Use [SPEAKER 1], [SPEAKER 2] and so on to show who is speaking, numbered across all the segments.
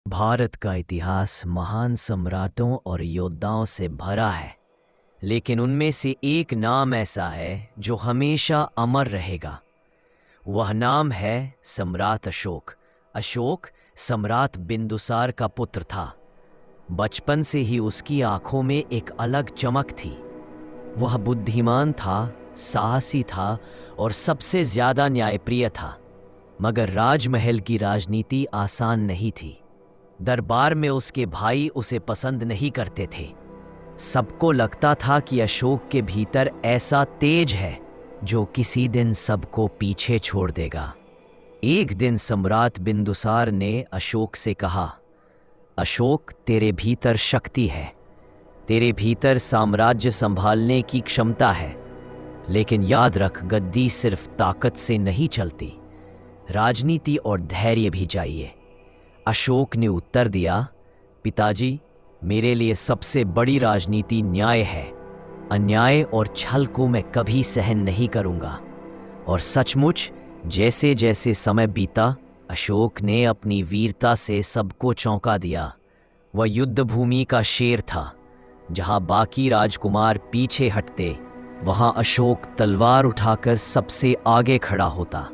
[SPEAKER 1] भारत का इतिहास महान सम्राटों और योद्धाओं से भरा है, लेकिन उनमें से एक नाम ऐसा है जो हमेशा अमर रहेगा। वह नाम है सम्राट अशोक। अशोक सम्राट बिंदुसार का पुत्र था। बचपन से ही उसकी आंखों में एक अलग चमक थी। वह बुद्धिमान था, साहसी था और सबसे ज्यादा न्यायप्रिय था। मगर राजमहल की राजनीति आसान नहीं थी। दरबार में उसके भाई उसे पसंद नहीं करते थे। सबको लगता था कि अशोक के भीतर ऐसा तेज है जो किसी दिन सबको पीछे छोड़ देगा। एक दिन सम्राट बिंदुसार ने अशोक से कहा, अशोक, तेरे भीतर शक्ति है, तेरे भीतर साम्राज्य संभालने की क्षमता है, लेकिन याद रख, गद्दी सिर्फ ताकत से नहीं चलती, राजनीति और धैर्य भी चाहिए। अशोक ने उत्तर दिया, पिताजी, मेरे लिए सबसे बड़ी राजनीति न्याय है। अन्याय और छल को मैं कभी सहन नहीं करूंगा। और सचमुच जैसे जैसे समय बीता, अशोक ने अपनी वीरता से सबको चौंका दिया। वह युद्ध भूमि का शेर था। जहां बाकी राजकुमार पीछे हटते, वहां अशोक तलवार उठाकर सबसे आगे खड़ा होता।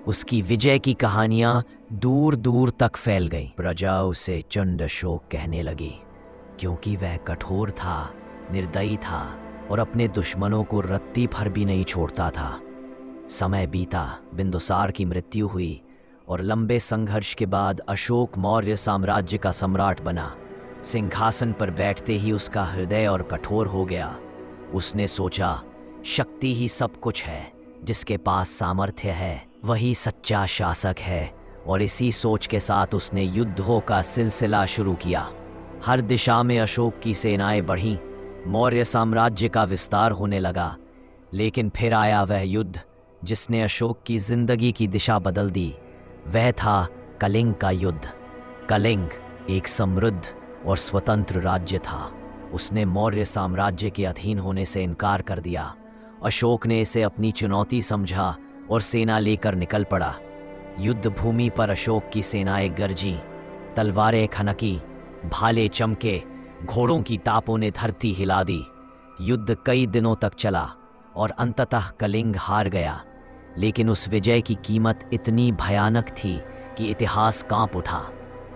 [SPEAKER 1] उसकी विजय की कहानियां दूर दूर तक फैल गईं। प्रजा उसे चंड अशोक कहने लगी, क्योंकि वह कठोर था, निर्दयी था और अपने दुश्मनों को रत्ती भर भी नहीं छोड़ता था। समय बीता, बिंदुसार की मृत्यु हुई और लंबे संघर्ष के बाद अशोक मौर्य साम्राज्य का सम्राट बना। सिंहासन पर बैठते ही उसका हृदय और कठोर हो गया। उसने सोचा, शक्ति ही सब कुछ है, जिसके पास सामर्थ्य है वही सच्चा शासक है। और इसी सोच के साथ उसने युद्धों का सिलसिला शुरू किया। हर दिशा में अशोक की सेनाएं बढ़ीं, मौर्य साम्राज्य का विस्तार होने लगा। लेकिन फिर आया वह युद्ध जिसने अशोक की जिंदगी की दिशा बदल दी। वह था कलिंग का युद्ध। कलिंग एक समृद्ध और स्वतंत्र राज्य था। उसने मौर्य साम्राज्य के अधीन होने से इनकार कर दिया। अशोक ने इसे अपनी चुनौती समझा और सेना लेकर निकल पड़ा। युद्ध भूमि पर अशोक की सेनाएं गरजी, तलवारें खनकी, भाले चमके, घोड़ों की तापों ने धरती हिला दी। युद्ध कई दिनों तक चला और अंततः कलिंग हार गया। लेकिन उस विजय की कीमत इतनी भयानक थी कि इतिहास कांप उठा।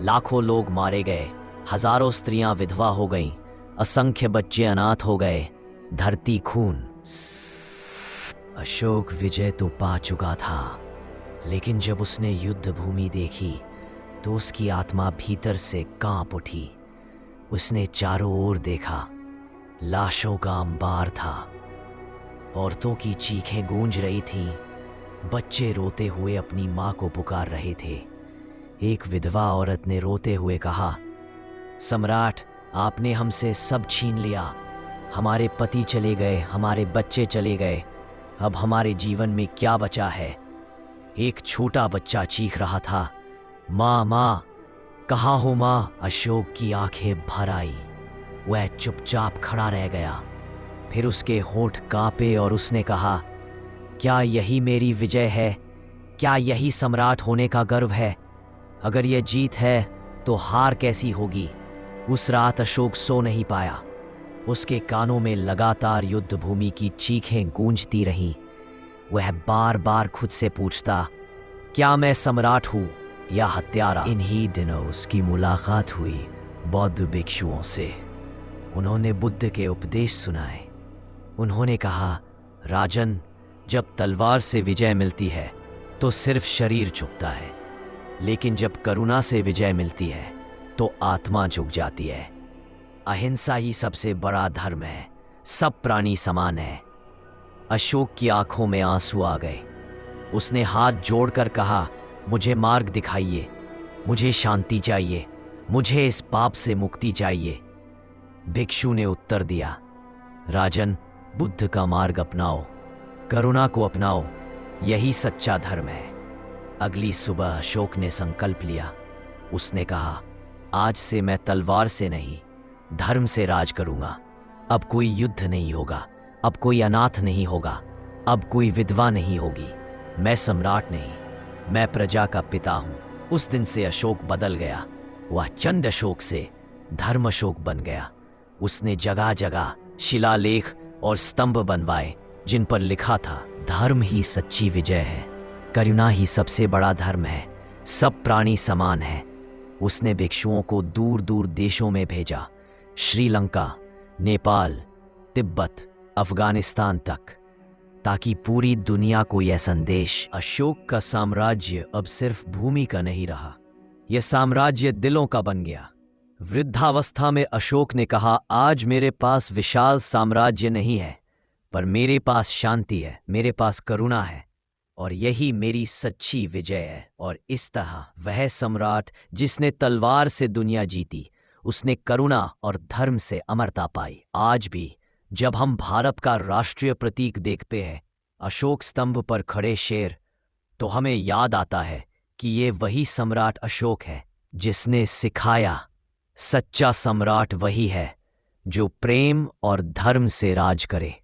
[SPEAKER 1] लाखों लोग मारे गए, हजारों स्त्रियां विधवा हो गईं, असंख्य बच्चे अनाथ हो गए, धरती खून। अशोक विजय तो पा चुका था, लेकिन जब उसने युद्ध भूमि देखी तो उसकी आत्मा भीतर से कांप उठी। उसने चारों ओर देखा, लाशों का अंबार था, औरतों की चीखें गूंज रही थीं, बच्चे रोते हुए अपनी मां को पुकार रहे थे। एक विधवा औरत ने रोते हुए कहा, सम्राट, आपने हमसे सब छीन लिया। हमारे पति चले गए, हमारे बच्चे चले गए, अब हमारे जीवन में क्या बचा है। एक छोटा बच्चा चीख रहा था, माँ माँ, कहाँ हो माँ। अशोक की आंखें भर आई। वह चुपचाप खड़ा रह गया। फिर उसके होंठ कांपे और उसने कहा, क्या यही मेरी विजय है? क्या यही सम्राट होने का गर्व है? अगर यह जीत है तो हार कैसी होगी? उस रात अशोक सो नहीं पाया। उसके कानों में लगातार युद्ध भूमि की चीखें गूंजती रहीं। वह बार बार खुद से पूछता, क्या मैं सम्राट हूं या हत्यारा? इन्हीं दिनों उसकी मुलाकात हुई बौद्ध भिक्षुओं से। उन्होंने बुद्ध के उपदेश सुनाए। उन्होंने कहा, राजन, जब तलवार से विजय मिलती है तो सिर्फ शरीर झुकता है, लेकिन जब करुणा से विजय मिलती है तो आत्मा झुक जाती है। अहिंसा ही सबसे बड़ा धर्म है। सब प्राणी समान है। अशोक की आंखों में आंसू आ गए। उसने हाथ जोड़कर कहा, मुझे मार्ग दिखाइए, मुझे शांति चाहिए, मुझे इस पाप से मुक्ति चाहिए। भिक्षु ने उत्तर दिया, राजन, बुद्ध का मार्ग अपनाओ, करुणा को अपनाओ, यही सच्चा धर्म है। अगली सुबह अशोक ने संकल्प लिया। उसने कहा, आज से मैं तलवार से नहीं, धर्म से राज करूंगा। अब कोई युद्ध नहीं होगा, अब कोई अनाथ नहीं होगा, अब कोई विधवा नहीं होगी। मैं सम्राट नहीं, मैं प्रजा का पिता हूं। उस दिन से अशोक बदल गया। वह चंड अशोक से धर्म अशोक बन गया। उसने जगह जगह शिलालेख और स्तंभ बनवाए जिन पर लिखा था, धर्म ही सच्ची विजय है, करुणा ही सबसे बड़ा धर्म है, सब प्राणी समान है। उसने भिक्षुओं को दूर दूर देशों में भेजा, श्रीलंका, नेपाल, तिब्बत, अफगानिस्तान तक, ताकि पूरी दुनिया को यह संदेश, अशोक का साम्राज्य अब सिर्फ भूमि का नहीं रहा, यह साम्राज्य दिलों का बन गया। वृद्धावस्था में अशोक ने कहा, आज मेरे पास विशाल साम्राज्य नहीं है, पर मेरे पास शांति है, मेरे पास करुणा है, और यही मेरी सच्ची विजय है। और इस तरह वह सम्राट जिसने तलवार से दुनिया जीती, उसने करुणा और धर्म से अमरता पाई। आज भी जब हम भारत का राष्ट्रीय प्रतीक देखते हैं, अशोक स्तंभ पर खड़े शेर, तो हमें याद आता है कि ये वही सम्राट अशोक है जिसने सिखाया, सच्चा सम्राट वही है जो प्रेम और धर्म से राज करे।